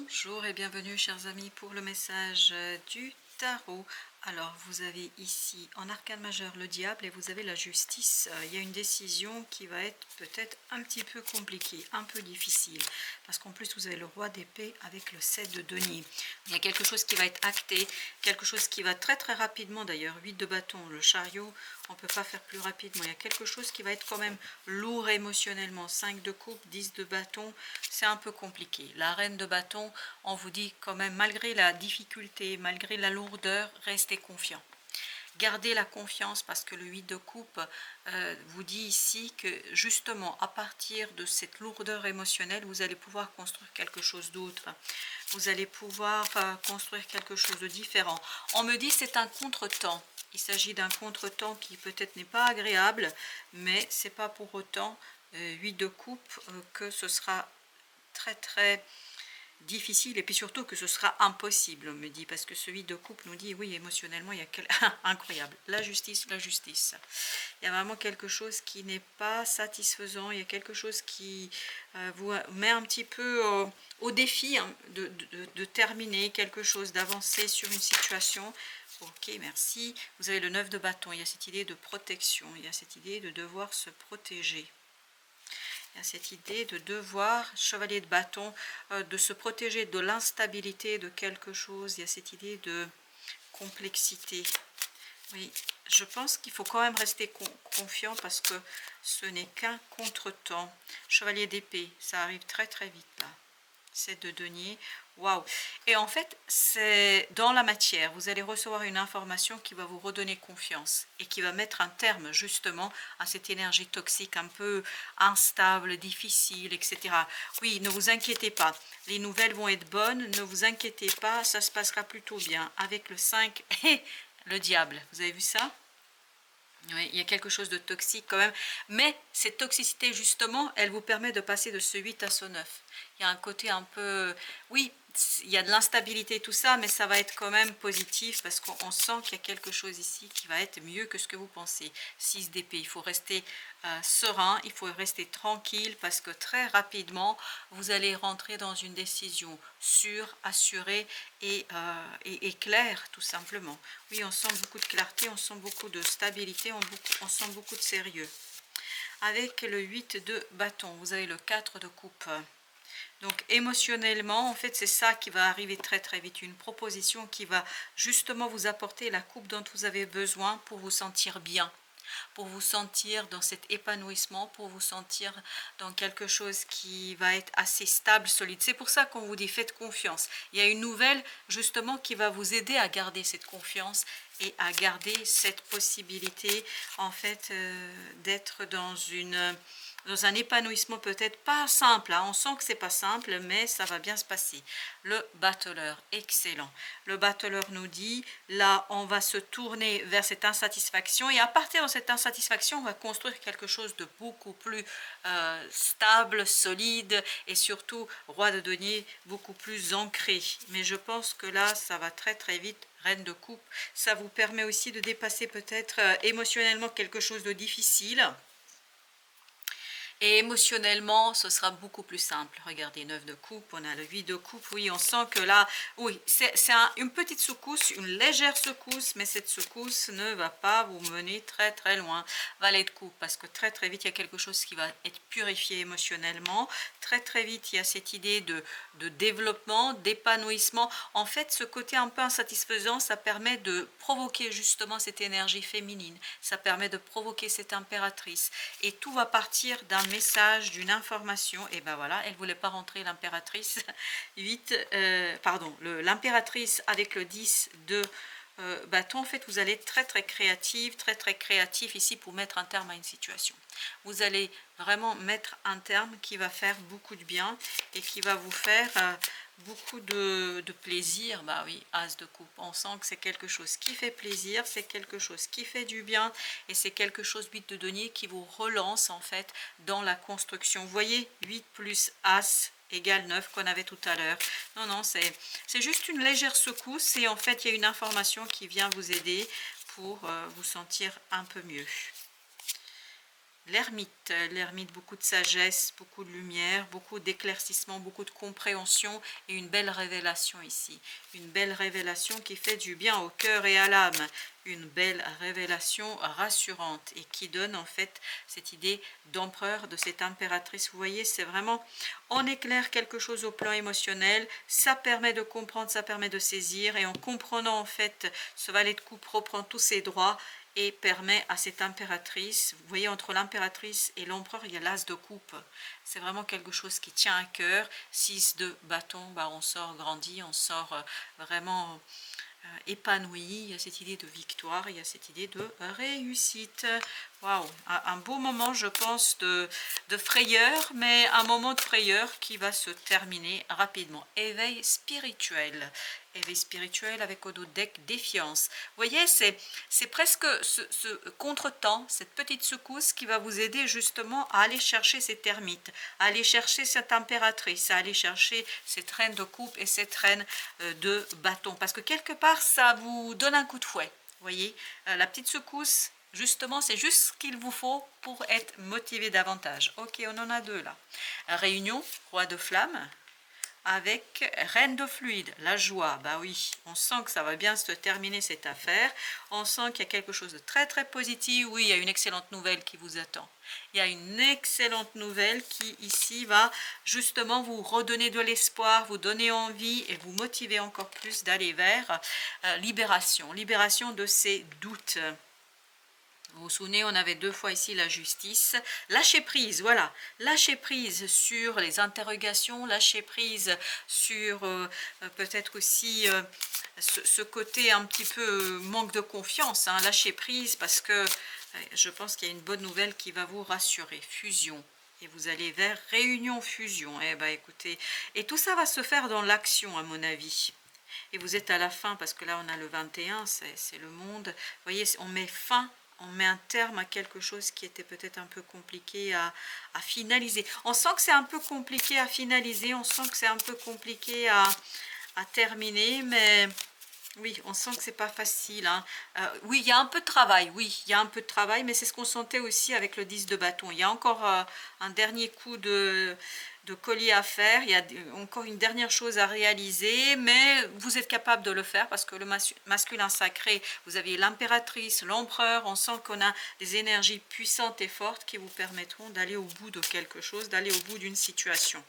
Bonjour et bienvenue chers amis pour le message du tarot. Alors vous avez ici en arcane majeur le diable et vous avez la justice. Il y a une décision qui va être peut-être un petit peu compliquée, un peu difficile. Parce qu'en plus vous avez le roi d'épée avec le 7 de denier. Il y a quelque chose qui va être acté, quelque chose qui va très rapidement d'ailleurs. 8 de bâton, le chariot, on ne peut pas faire plus rapidement. Il y a quelque chose qui va être quand même lourd émotionnellement. 5 de coupe, 10 de bâton, c'est un peu compliqué. La reine de bâton, on vous dit quand même, malgré la difficulté, malgré la lourdeur, restez confiant. Gardez la confiance parce que le 8 de coupe vous dit ici que justement à partir de cette lourdeur émotionnelle, vous allez pouvoir construire quelque chose d'autre. Vous allez pouvoir construire quelque chose de différent. On me dit c'est un contretemps. Il s'agit d'un contretemps qui peut-être n'est pas agréable, mais c'est pas pour autant 8 de coupe que ce sera très difficile et puis surtout que ce sera impossible, on me dit, parce que ce 8 de coupe nous dit oui, émotionnellement il y a incroyable, la justice, il y a vraiment quelque chose qui n'est pas satisfaisant, il y a quelque chose qui vous met un petit peu au défi hein, de terminer quelque chose, d'avancer sur une situation. Ok, merci. Vous avez le 9 de bâton, il y a cette idée de protection, il y a cette idée de devoir se protéger. Il y a cette idée de devoir, chevalier de bâton, de se protéger de l'instabilité de quelque chose. Il y a cette idée de complexité. Oui, je pense qu'il faut quand même rester confiant parce que ce n'est qu'un contretemps. Chevalier d'épée, ça arrive très vite là. 7 de denier, waouh! Et en fait, c'est dans la matière, vous allez recevoir une information qui va vous redonner confiance et qui va mettre un terme justement à cette énergie toxique un peu instable, difficile, etc. Oui, ne vous inquiétez pas, les nouvelles vont être bonnes, ne vous inquiétez pas, ça se passera plutôt bien avec le 5 et le diable. Vous avez vu ça? Oui, il y a quelque chose de toxique quand même, mais cette toxicité justement, elle vous permet de passer de ce 8 à ce 9. Il y a un côté un peu, oui, il y a de l'instabilité tout ça, mais ça va être quand même positif parce qu'on sent qu'il y a quelque chose ici qui va être mieux que ce que vous pensez. 6 d'épée, il faut rester serein, il faut rester tranquille parce que très rapidement, vous allez rentrer dans une décision sûre, assurée et claire tout simplement. Oui, on sent beaucoup de clarté, on sent beaucoup de stabilité, on sent beaucoup de sérieux. Avec le 8 de bâton, vous avez le 4 de coupe. Donc émotionnellement, en fait, c'est ça qui va arriver très vite. Une proposition qui va justement vous apporter la coupe dont vous avez besoin pour vous sentir bien, pour vous sentir dans cet épanouissement, pour vous sentir dans quelque chose qui va être assez stable, solide. C'est pour ça qu'on vous dit faites confiance. Il y a une nouvelle justement qui va vous aider à garder cette confiance et à garder cette possibilité en fait d'être dans un épanouissement peut-être pas simple, hein. On sent que c'est pas simple, mais ça va bien se passer. Le battleur, excellent. Le battleur nous dit, là, on va se tourner vers cette insatisfaction, et à partir de cette insatisfaction, on va construire quelque chose de beaucoup plus stable, solide, et surtout, roi de denier, beaucoup plus ancré. Mais je pense que là, ça va très vite. Reine de coupe, ça vous permet aussi de dépasser peut-être émotionnellement quelque chose de difficile. Et émotionnellement, ce sera beaucoup plus simple. Regardez, 9 de coupe, on a le 8 de coupe. Oui, on sent que là, oui, c'est une petite secousse, une légère secousse, mais cette secousse ne va pas vous mener très loin. Valet de coupe, parce que très vite, il y a quelque chose qui va être purifié émotionnellement. Très vite, il y a cette idée de développement, d'épanouissement. En fait, ce côté un peu insatisfaisant, ça permet de provoquer justement cette énergie féminine. Ça permet de provoquer cette impératrice. Et tout va partir d'un message, d'une information. Et ben voilà, elle ne voulait pas rentrer l'impératrice. 8, pardon, l'impératrice avec le 10 de bâton. En fait, vous allez être très créative, très créatif ici pour mettre un terme à une situation. Vous allez vraiment mettre un terme qui va faire beaucoup de bien et qui va vous faire beaucoup de plaisir. Bah oui, as de coupe, on sent que c'est quelque chose qui fait plaisir, c'est quelque chose qui fait du bien et c'est quelque chose, 8 de denier, qui vous relance en fait dans la construction. Vous voyez, 8 plus as égale 9 qu'on avait tout à l'heure. Non, c'est juste une légère secousse et en fait il y a une information qui vient vous aider pour vous sentir un peu mieux. l'ermite, beaucoup de sagesse, beaucoup de lumière, beaucoup d'éclaircissement, beaucoup de compréhension et une belle révélation ici. Une belle révélation qui fait du bien au cœur et à l'âme. Une belle révélation rassurante et qui donne en fait cette idée d'empereur, de cette impératrice. Vous voyez, c'est vraiment, on éclaire quelque chose au plan émotionnel, ça permet de comprendre, ça permet de saisir, et en comprenant en fait, ce valet de coupe reprend tous ses droits et permet à cette impératrice, vous voyez, entre l'impératrice et l'empereur, il y a l'as de coupe. C'est vraiment quelque chose qui tient à cœur. 6 de bâton, bah, on sort grandi, on sort vraiment épanoui. Il y a cette idée de victoire, il y a cette idée de réussite. Waouh, un beau moment, je pense, de frayeur, mais un moment de frayeur qui va se terminer rapidement. Éveil spirituel. Éveil spirituel avec au dos deck défiance. Vous voyez, c'est presque ce contretemps, cette petite secousse qui va vous aider justement à aller chercher cette ermite, à aller chercher cette impératrice, à aller chercher cette reine de coupe et cette reine de bâton. Parce que quelque part, ça vous donne un coup de fouet. Vous voyez, la petite secousse, justement, c'est juste ce qu'il vous faut pour être motivé davantage. Ok, on en a deux là. Réunion, roi de flamme, avec reine de fluide, la joie. Bah oui, on sent que ça va bien se terminer cette affaire. On sent qu'il y a quelque chose de très très positif. Oui, il y a une excellente nouvelle qui vous attend. Il y a une excellente nouvelle qui ici va justement vous redonner de l'espoir, vous donner envie et vous motiver encore plus d'aller vers libération. Libération de ces doutes. Vous vous souvenez, on avait deux fois ici la justice. Lâcher prise, voilà. Lâcher prise sur les interrogations, lâcher prise sur peut-être aussi ce côté un petit peu manque de confiance. Hein, lâcher prise parce que je pense qu'il y a une bonne nouvelle qui va vous rassurer. Fusion. Et vous allez vers réunion-fusion. Eh bien, écoutez, et tout ça va se faire dans l'action, à mon avis. Et vous êtes à la fin, parce que là, on a le 21, c'est le monde. Vous voyez, on met fin. On met un terme à quelque chose qui était peut-être un peu compliqué à finaliser. On sent que c'est un peu compliqué à finaliser, on sent que c'est un peu compliqué à terminer, mais oui, on sent que c'est pas facile. Hein. Oui, il y a un peu de travail, oui, il y a un peu de travail, mais c'est ce qu'on sentait aussi avec le 10 de bâton. Il y a encore un dernier coup de collier à faire, il y a encore une dernière chose à réaliser, mais vous êtes capable de le faire parce que le masculin sacré, vous aviez l'impératrice, l'empereur, on sent qu'on a des énergies puissantes et fortes qui vous permettront d'aller au bout de quelque chose, d'aller au bout d'une situation.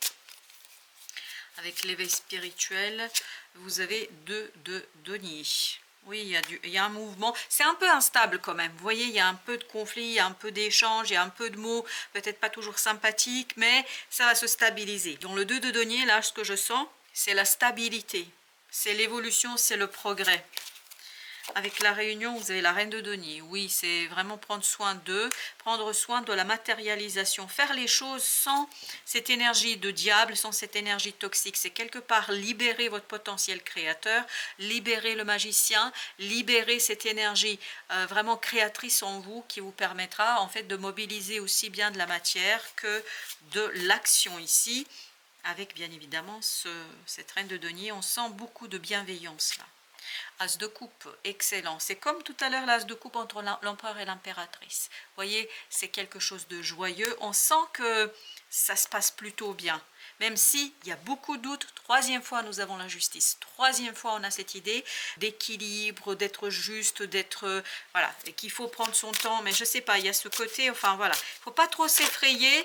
Avec l'éveil spirituel, vous avez 2 de denier. Oui, il y a un mouvement. C'est un peu instable quand même. Vous voyez, il y a un peu de conflit, il y a un peu d'échange, il y a un peu de mots, peut-être pas toujours sympathiques, mais ça va se stabiliser. Dans le 2 de denier, là, ce que je sens, c'est la stabilité. C'est l'évolution, c'est le progrès. Avec la réunion, vous avez la reine de denier. Oui, c'est vraiment prendre soin d'eux, prendre soin de la matérialisation, faire les choses sans cette énergie de diable, sans cette énergie toxique. C'est quelque part libérer votre potentiel créateur, libérer le magicien, libérer cette énergie vraiment créatrice en vous qui vous permettra en fait de mobiliser aussi bien de la matière que de l'action ici. Avec bien évidemment cette reine de denier, on sent beaucoup de bienveillance là. As de coupe, excellent. C'est comme tout à l'heure l'as de coupe entre l'empereur et l'impératrice. Vous voyez, c'est quelque chose de joyeux. On sent que ça se passe plutôt bien. Même s'il y a beaucoup de doutes, troisième fois nous avons la justice. Troisième fois on a cette idée d'équilibre, d'être juste, d'être... voilà, et qu'il faut prendre son temps. Mais je sais pas, il y a ce côté, enfin voilà. Il ne faut pas trop s'effrayer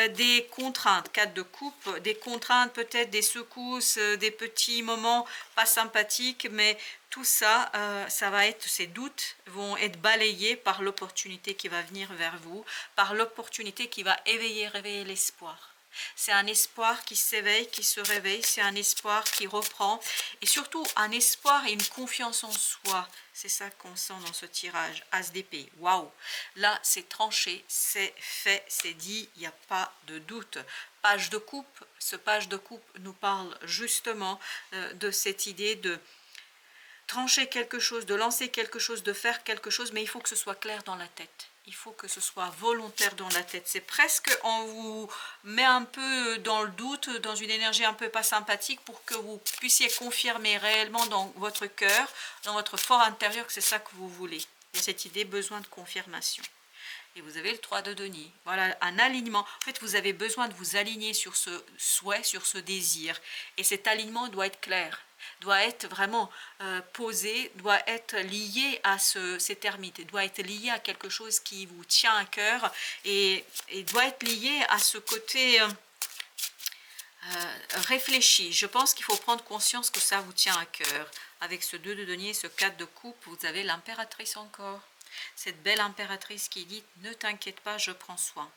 des contraintes. 4 de coupe, des contraintes, peut-être des secousses, des petits moments pas sympathiques, mais tout ça, ça va être, ces doutes vont être balayés par l'opportunité qui va venir vers vous, par l'opportunité qui va réveiller l'espoir. C'est un espoir qui s'éveille, qui se réveille, c'est un espoir qui reprend, et surtout un espoir et une confiance en soi. C'est ça qu'on sent dans ce tirage, As d'épée. Waouh! Là, c'est tranché, c'est fait, c'est dit, il n'y a pas de doute. Page de coupe, ce page de coupe nous parle justement de cette idée de trancher quelque chose, de lancer quelque chose, de faire quelque chose, mais il faut que ce soit clair dans la tête. Il faut que ce soit volontaire dans la tête. C'est presque, on vous met un peu dans le doute, dans une énergie un peu pas sympathique pour que vous puissiez confirmer réellement dans votre cœur, dans votre fort intérieur que c'est ça que vous voulez. Il y a cette idée, besoin de confirmation. et vous avez le 3 de denier. Voilà, un alignement. En fait, vous avez besoin de vous aligner sur ce souhait, sur ce désir. Et cet alignement doit être clair, doit être vraiment posé, doit être lié à cette ermite, doit être lié à quelque chose qui vous tient à cœur et doit être lié à ce côté réfléchi. Je pense qu'il faut prendre conscience que ça vous tient à cœur. Avec ce 2 de denier, ce 4 de coupe, vous avez l'impératrice encore. Cette belle impératrice qui dit « Ne t'inquiète pas, je prends soin.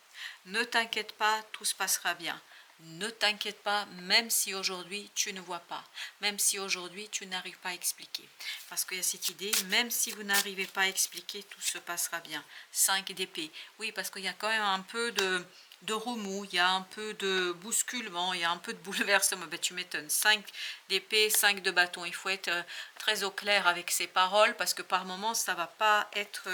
Ne t'inquiète pas, tout se passera bien. Ne t'inquiète pas, même si aujourd'hui tu ne vois pas. Même si aujourd'hui tu n'arrives pas à expliquer. » Parce qu'il y a cette idée, même si vous n'arrivez pas à expliquer, tout se passera bien. 5 d'épée. Oui, parce qu'il y a quand même un peu de remous, il y a un peu de bousculement, il y a un peu de bouleversement. Ben, tu m'étonnes. 5 d'épée, 5 de bâton. Il faut être très au clair avec ces paroles parce que par moments ça va pas être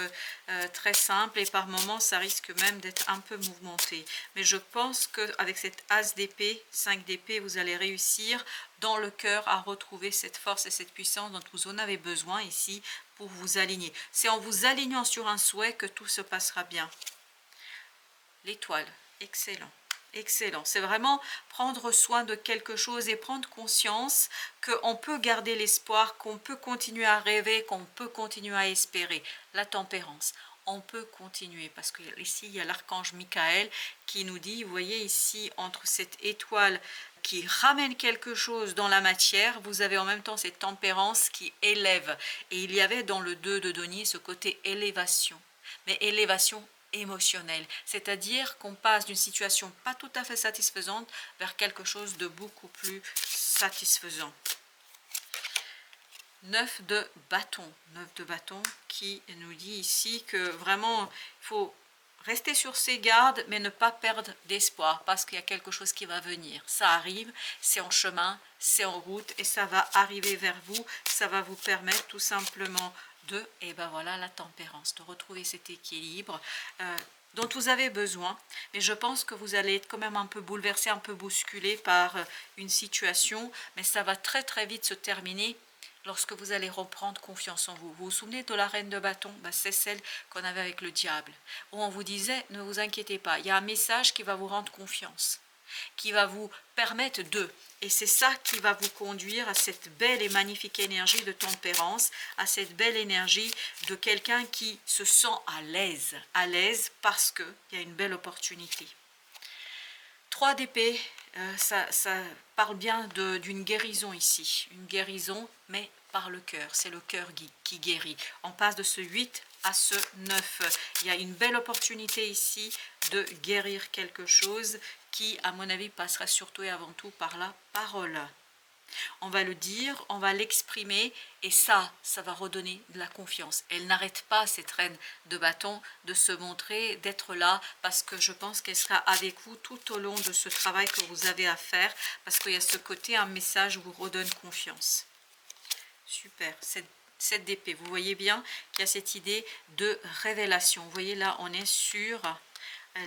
très simple et par moments ça risque même d'être un peu mouvementé. Mais je pense qu'avec cette as d'épée, 5 d'épée, vous allez réussir dans le cœur à retrouver cette force et cette puissance dont vous en avez besoin ici pour vous aligner. C'est en vous alignant sur un souhait que tout se passera bien. L'étoile, excellent. Excellent, c'est vraiment prendre soin de quelque chose et prendre conscience qu'on peut garder l'espoir, qu'on peut continuer à rêver, qu'on peut continuer à espérer. La tempérance, on peut continuer parce que ici il y a l'archange Michael qui nous dit, vous voyez ici entre cette étoile qui ramène quelque chose dans la matière, vous avez en même temps cette tempérance qui élève. Et il y avait dans le 2 de denier ce côté élévation, mais élévation émotionnel, c'est-à-dire qu'on passe d'une situation pas tout à fait satisfaisante vers quelque chose de beaucoup plus satisfaisant. 9 de bâton, 9 de bâton qui nous dit ici que vraiment il faut rester sur ses gardes mais ne pas perdre d'espoir parce qu'il y a quelque chose qui va venir. Ça arrive, c'est en chemin, c'est en route et ça va arriver vers vous, ça va vous permettre tout simplement et ben voilà la tempérance, de retrouver cet équilibre dont vous avez besoin, mais je pense que vous allez être quand même un peu bouleversé, un peu bousculé par une situation, mais ça va très très vite se terminer lorsque vous allez reprendre confiance en vous. Vous vous souvenez de la reine de bâton? Ben, c'est celle qu'on avait avec le diable, où on vous disait ne vous inquiétez pas, il y a un message qui va vous rendre confiance, qui va vous permettre et c'est ça qui va vous conduire à cette belle et magnifique énergie de tempérance, à cette belle énergie de quelqu'un qui se sent à l'aise parce qu'il y a une belle opportunité. 3 d'épée, ça parle bien d'une guérison ici, une guérison mais par le cœur, c'est le cœur qui guérit. On passe de ce 8 à ce 9, il y a une belle opportunité ici de guérir quelque chose qui à mon avis passera surtout et avant tout par la parole. On va le dire, on va l'exprimer et ça va redonner de la confiance. Elle n'arrête pas, cette reine de bâton, de se montrer, d'être là, parce que je pense qu'elle sera avec vous tout au long de ce travail que vous avez à faire, parce qu'il y a ce côté, un message vous redonne confiance. Super, 7 d'épée, vous voyez bien qu'il y a cette idée de révélation. Vous voyez là, on est sur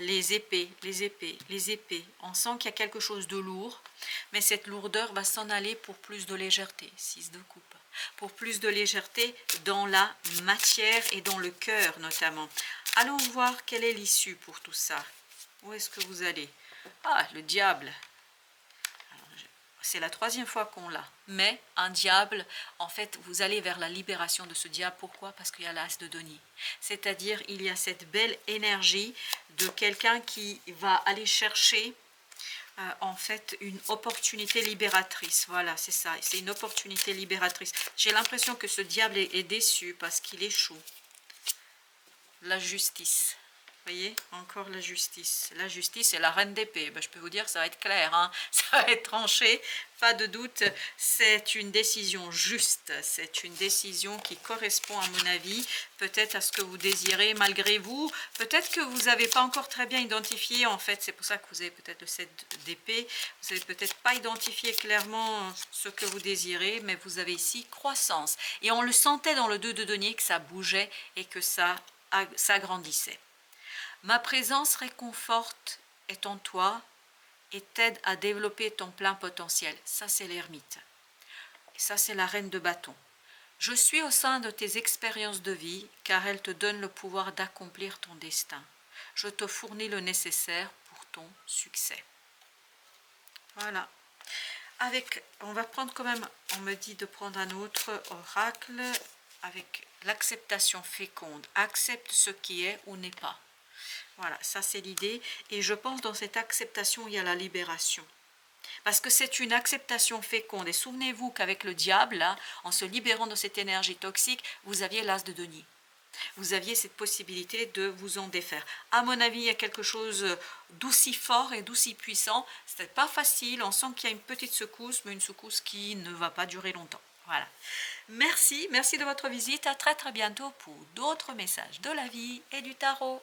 les épées, les épées, les épées. On sent qu'il y a quelque chose de lourd, mais cette lourdeur va s'en aller pour plus de légèreté. 6 de coupe. Pour plus de légèreté dans la matière et dans le cœur notamment. Allons voir quelle est l'issue pour tout ça. Où est-ce que vous allez? Ah, le diable. C'est la 3e fois qu'on l'a. Mais un diable, en fait, vous allez vers la libération de ce diable. Pourquoi? Parce qu'il y a l'as de denier. C'est-à-dire, il y a cette belle énergie de quelqu'un qui va aller chercher, en fait, une opportunité libératrice. Voilà, c'est ça. C'est une opportunité libératrice. J'ai l'impression que ce diable est déçu parce qu'il échoue. La justice. Vous voyez, encore la justice. La justice est la reine d'épée. Ben, je peux vous dire, ça va être clair, hein, ça va être tranché, pas de doute. C'est une décision juste, c'est une décision qui correspond, à mon avis, peut-être à ce que vous désirez malgré vous. Peut-être que vous n'avez pas encore très bien identifié, en fait, c'est pour ça que vous avez peut-être le 7 d'épée. Vous n'avez peut-être pas identifié clairement ce que vous désirez, mais vous avez ici croissance. Et on le sentait dans le 2 de denier que ça bougeait et que ça s'agrandissait. Ma présence réconforte est en toi et t'aide à développer ton plein potentiel. Ça, c'est l'ermite. Et ça, c'est la reine de bâton. Je suis au sein de tes expériences de vie, car elles te donnent le pouvoir d'accomplir ton destin. je te fournis le nécessaire pour ton succès. Voilà. On va prendre quand même, on me dit de prendre un autre oracle avec l'acceptation féconde. Accepte ce qui est ou n'est pas. Voilà, ça c'est l'idée. Et je pense dans cette acceptation, il y a la libération. Parce que c'est une acceptation féconde. Et souvenez-vous qu'avec le diable, là, en se libérant de cette énergie toxique, vous aviez l'as de denier. Vous aviez cette possibilité de vous en défaire. À mon avis, il y a quelque chose d'aussi fort et d'aussi puissant. Ce n'est pas facile, on sent qu'il y a une petite secousse, mais une secousse qui ne va pas durer longtemps. Voilà. Merci de votre visite. À très bientôt pour d'autres messages de la vie et du tarot.